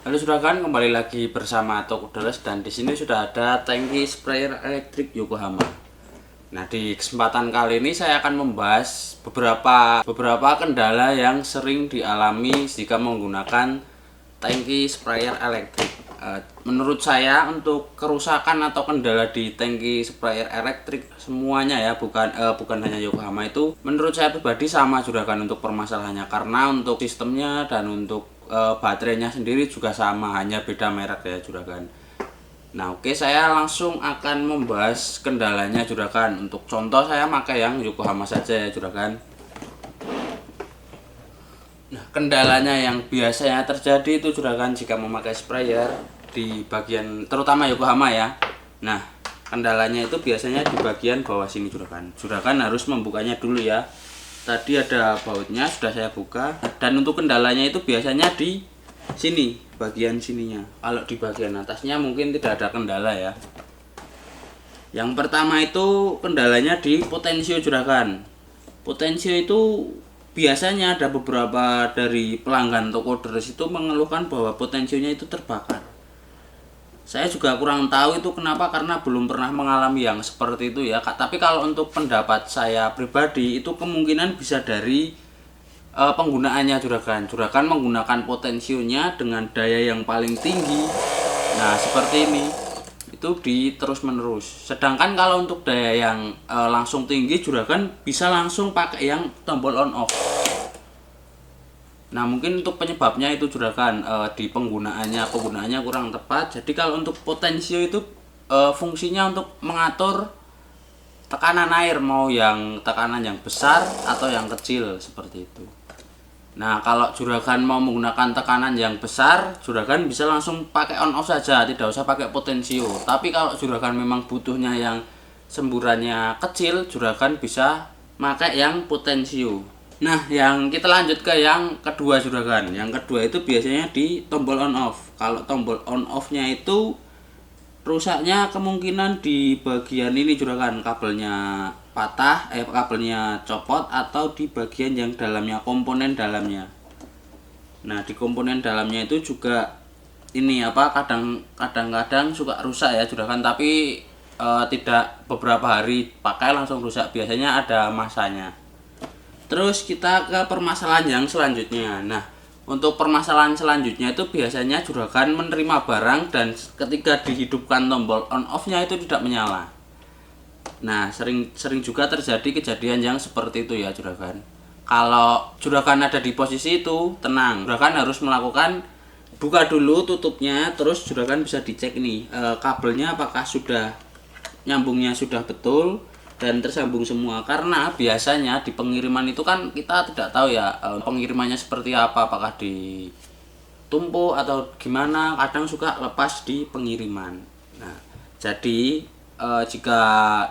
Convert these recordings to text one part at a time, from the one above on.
Halo juragan, kembali lagi bersama Toko Deles dan di sini sudah ada tangki sprayer elektrik Yokohama. Nah, di kesempatan kali ini saya akan membahas beberapa kendala yang sering dialami jika menggunakan tangki sprayer elektrik. Menurut saya untuk kerusakan atau kendala di tangki sprayer elektrik semuanya ya, bukan hanya Yokohama, itu menurut saya pribadi sama juragan untuk permasalahannya, karena untuk sistemnya dan untuk baterainya sendiri juga sama, hanya beda merek ya juragan. Nah, oke, saya langsung akan membahas kendalanya juragan. Untuk contoh saya pakai yang Yokohama saja ya juragan. Nah, kendalanya yang biasanya terjadi itu juragan jika memakai sprayer di bagian terutama Yokohama ya. Nah, kendalanya itu biasanya di bagian bawah sini juragan. Juragan harus membukanya dulu ya. Tadi ada bautnya sudah saya buka, dan untuk kendalanya itu biasanya di sini, bagian sininya. Kalau di bagian atasnya mungkin tidak ada kendala ya. Yang pertama itu kendalanya di potensio juragan. Potensio itu biasanya ada beberapa dari pelanggan toko deres itu mengeluhkan bahwa potensionya itu terbakar. Saya juga kurang tahu itu kenapa, karena belum pernah mengalami yang seperti itu ya. Tapi kalau untuk pendapat saya pribadi itu kemungkinan bisa dari penggunaannya juragan. Juragan menggunakan potensionya dengan daya yang paling tinggi. Nah, seperti ini. Itu di terus menerus. Sedangkan kalau untuk daya yang langsung tinggi, juragan bisa langsung pakai yang tombol on off. Nah, mungkin untuk penyebabnya itu juragan di penggunaannya kurang tepat. Jadi kalau untuk potensio itu fungsinya untuk mengatur tekanan air, mau yang tekanan yang besar atau yang kecil seperti itu. Nah, kalau juragan mau menggunakan tekanan yang besar, juragan bisa langsung pakai on off saja, tidak usah pakai potensio. Tapi kalau juragan memang butuhnya yang semburannya kecil, juragan bisa pakai yang potensio. Nah, yang kita lanjut ke yang kedua juragan. Yang kedua itu biasanya di tombol on off. Kalau tombol on off-nya itu rusaknya kemungkinan di bagian ini juragan, kabelnya patah, kabelnya copot, atau di bagian yang dalamnya, komponen dalamnya. Nah, di komponen dalamnya itu juga ini kadang-kadang suka rusak ya juragan, tapi tidak beberapa hari pakai langsung rusak, biasanya ada masanya. Terus kita ke permasalahan yang selanjutnya. Nah, untuk permasalahan selanjutnya itu biasanya juragan menerima barang dan ketika dihidupkan tombol on off-nya itu tidak menyala. Nah, sering juga terjadi kejadian yang seperti itu ya juragan. Kalau juragan ada di posisi itu, tenang. Juragan harus melakukan buka dulu tutupnya, terus juragan bisa dicek nih kabelnya apakah sudah nyambungnya sudah betul dan tersambung semua, karena biasanya di pengiriman itu kan kita tidak tahu ya pengirimannya seperti apa, apakah ditumpuk atau gimana, kadang suka lepas di pengiriman. Nah, jadi jika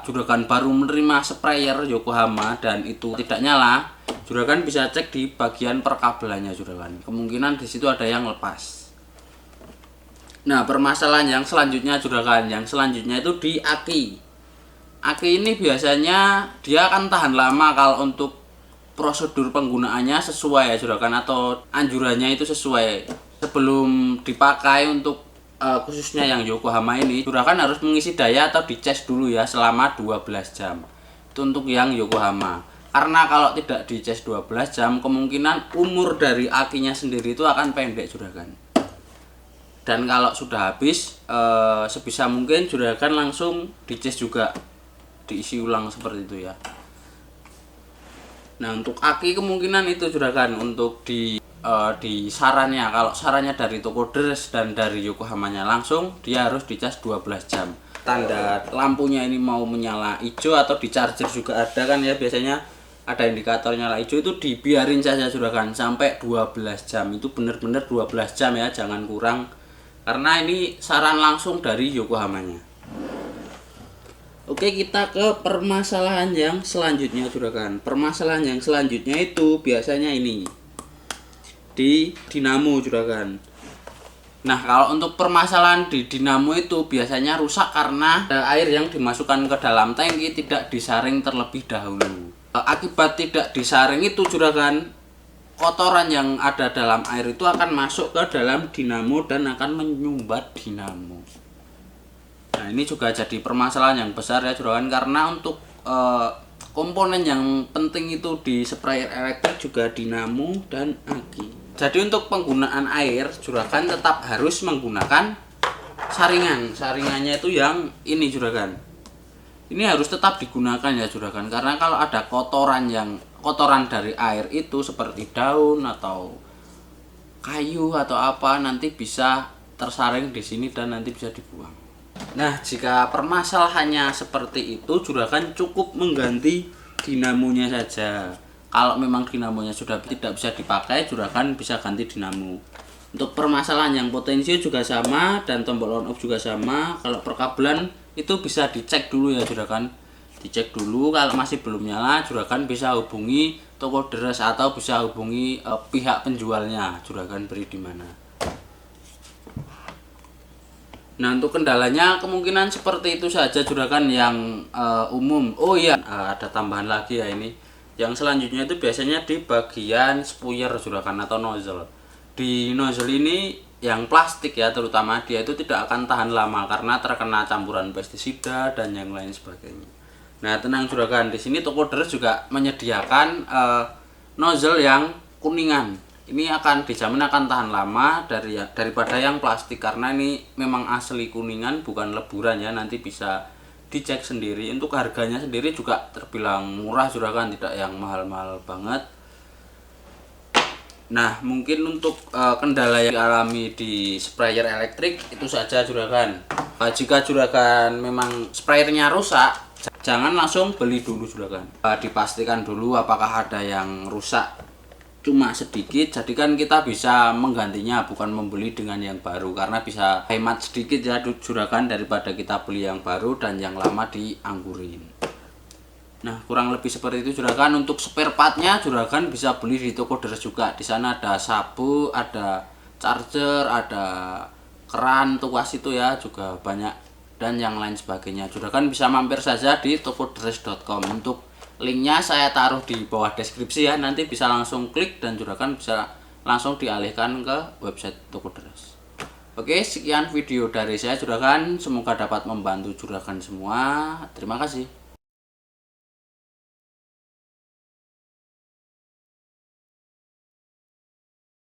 juragan baru menerima sprayer Yokohama dan itu tidak nyala, juragan bisa cek di bagian perkabelannya juragan, kemungkinan di situ ada yang lepas. Nah, permasalahan yang selanjutnya juragan, yang selanjutnya itu di aki. Aki ini biasanya dia akan tahan lama kalau untuk prosedur penggunaannya sesuai ya juragan, atau anjurannya itu sesuai. Sebelum dipakai untuk khususnya yang Yokohama ini, juragan harus mengisi daya atau dicas dulu ya selama 12 jam. Itu untuk yang Yokohama. Karena kalau tidak dicas 12 jam, kemungkinan umur dari akinya sendiri itu akan pendek juragan. Dan kalau sudah habis, sebisa mungkin juragan langsung dicas juga, diisi ulang seperti itu ya. Nah, untuk aki kemungkinan itu juragan untuk di sarannya, kalau sarannya dari toko deres dan dari Yokohamanya langsung, dia harus dicas 12 jam. Tanda lampunya ini mau menyala hijau atau di charger juga ada kan ya, biasanya ada indikator nyala hijau, itu dibiarin saja juragan sampai 12 jam. Itu benar-benar 12 jam ya, jangan kurang, karena ini saran langsung dari Yokohamanya. Oke, kita ke permasalahan yang selanjutnya juragan. Permasalahan yang selanjutnya itu biasanya ini di dinamo juragan. Nah, kalau untuk permasalahan di dinamo itu biasanya rusak karena air yang dimasukkan ke dalam tangki tidak disaring terlebih dahulu. Akibat tidak disaring itu juragan, kotoran yang ada dalam air itu akan masuk ke dalam dinamo dan akan menyumbat dinamo. Nah, ini juga jadi permasalahan yang besar ya juragan, karena untuk komponen yang penting itu di sprayer elektrik juga dinamo dan aki. Jadi untuk penggunaan air, juragan tetap harus menggunakan saringan. Saringannya itu yang ini juragan. Ini harus tetap digunakan ya juragan, karena kalau ada kotoran dari air itu seperti daun atau kayu atau apa, nanti bisa tersaring di sini dan nanti bisa dibuang. Nah, jika permasalahannya seperti itu, juragan cukup mengganti dinamonya saja. Kalau memang dinamonya sudah tidak bisa dipakai, juragan bisa ganti dinamo. Untuk permasalahan yang potensio juga sama dan tombol on off juga sama. Kalau perkabelan itu bisa dicek dulu ya juragan. Dicek dulu, kalau masih belum nyala, juragan bisa hubungi toko deres atau bisa hubungi pihak penjualnya. Juragan beri di mana. Nah, untuk kendalanya kemungkinan seperti itu saja juragan yang umum. Oh iya, ada tambahan lagi ya ini. Yang selanjutnya itu biasanya di bagian spuyer juragan atau nozzle. Di nozzle ini yang plastik ya terutama, dia itu tidak akan tahan lama karena terkena campuran pestisida dan yang lain sebagainya. Nah, tenang juragan, di sini toko deres juga menyediakan nozzle yang kuningan. Ini akan dijamin akan tahan lama daripada yang plastik, karena ini memang asli kuningan bukan leburan ya, nanti bisa dicek sendiri. Untuk harganya sendiri juga terbilang murah juragan, tidak yang mahal-mahal banget. Nah, mungkin untuk kendala yang dialami di sprayer elektrik itu saja juragan. Jika juragan memang sprayernya rusak, jangan langsung beli dulu juragan. Dipastikan dulu apakah ada yang rusak cuma sedikit, jadi kan kita bisa menggantinya, bukan membeli dengan yang baru, karena bisa hemat sedikit ya juragan daripada kita beli yang baru dan yang lama dianggurin. Nah, kurang lebih seperti itu juragan. Untuk spare partnya juragan bisa beli di toko deres juga. Di sana ada sabu, ada charger, ada keran tuas itu ya, juga banyak dan yang lain sebagainya. Juragan bisa mampir saja di tokoderes.com. Untuk linknya saya taruh di bawah deskripsi ya, nanti bisa langsung klik dan juragan bisa langsung dialihkan ke website toko deres. Oke, sekian video dari saya juragan, semoga dapat membantu juragan semua. Terima kasih.